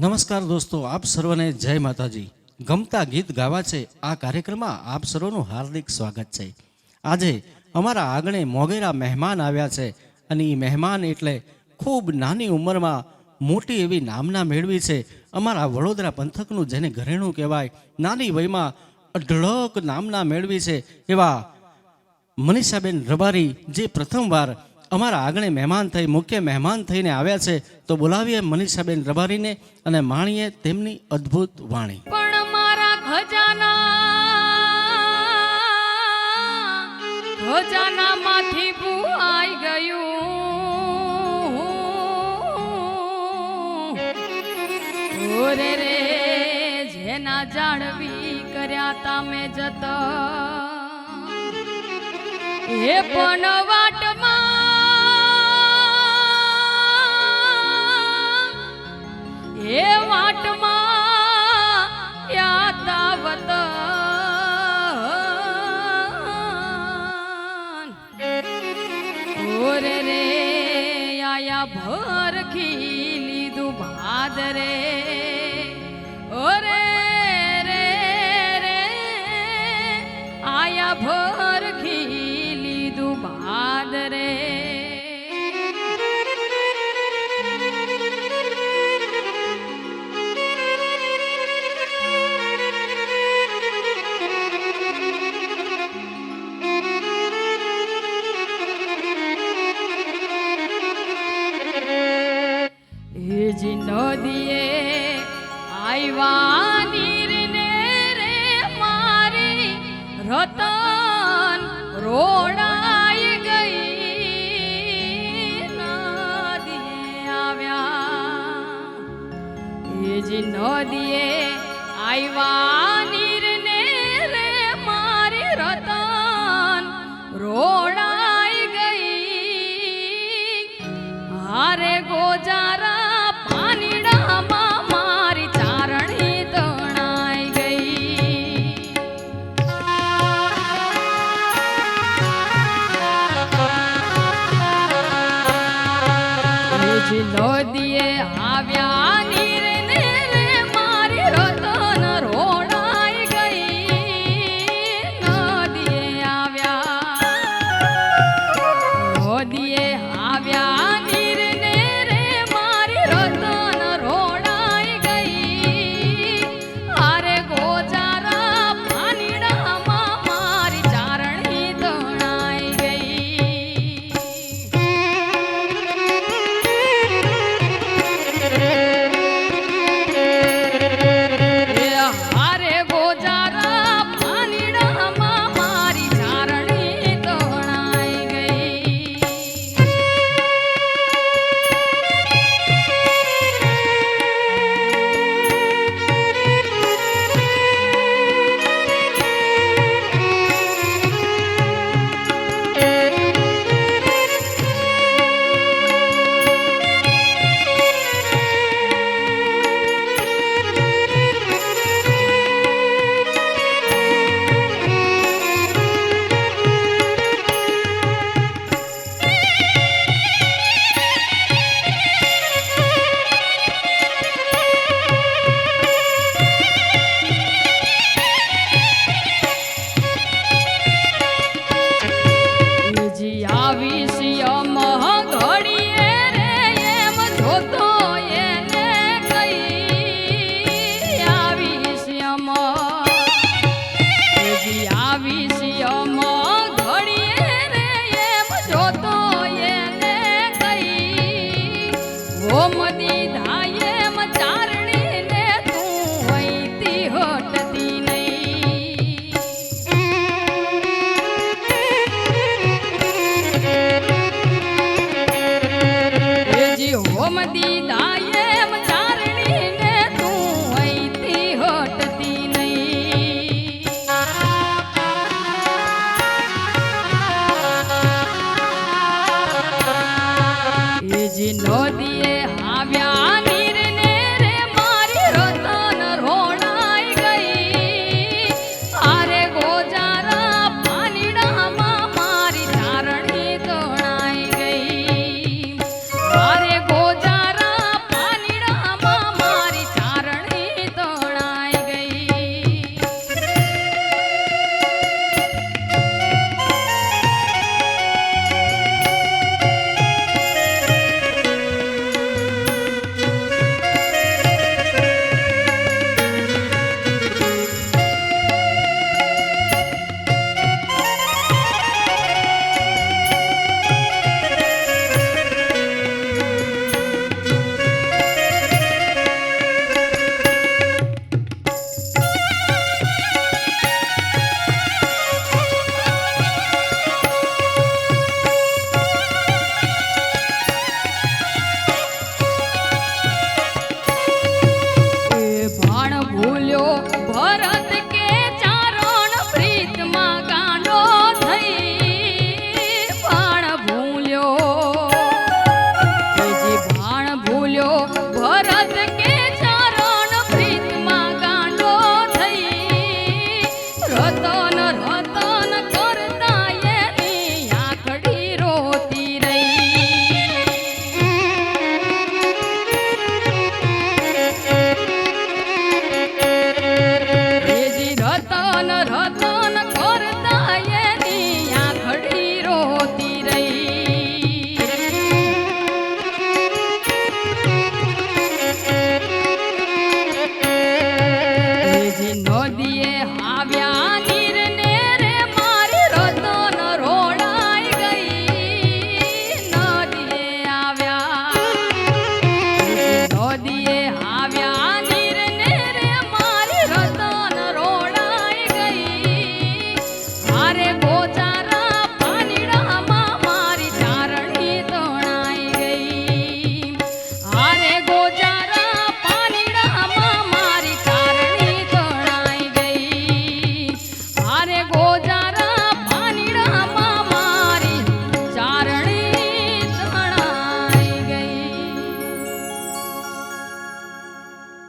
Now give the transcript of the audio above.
નમસ્કાર દોસ્તો, આપ સર્વને જય માતાજી. ગમતા ગીત ગાવા છે આ કાર્યક્રમમાં આપ સર્વનું હાર્દિક સ્વાગત છે. આજે અમારા આંગણે મોગેરા મહેમાન આવ્યા છે અને એ મહેમાન એટલે ખૂબ નાની ઉંમરમાં મોટી એવી નામના મેળવી છે. અમારા વડોદરા પંથકનું જેને ઘરેણું કહેવાય, નાની વયમાં અઢળક નામના મેળવી છે એવા મનીષાબેન રબારી જે પ્રથમવાર અમારા આંગણે મહેમાન થઈ મુખ્ય મહેમાન થઈને આવ્યા છે. તો બોલાવીએ મનીષાબેન રબારીને અને માણીએ તેમની અદ્ભુત વાણી. પણ મારા ખજાનામાંથી ભૂલાઈ ગયું. ઓરે રે જેના જાળવી કર્યા તમે જતા એ પણ વાટમાં એ વાટમાં યાતાવત ઓરે રે આયા ભરખી લીધું ભાદરે ઓરે રે રે આયા ભરખી લીધું ભાદરે. નદીએ આવ્યા નીરને રે મારી રતન રોડાઈ ગઈ. નદીએ આવ્યા એ જ નદીએ આવ્યા નીરને રે મારી રતન રોડાઈ ગઈ. હારે ગોજારા મારી ચારણી તણાઈ ગઈ. નદીએ આવ્યા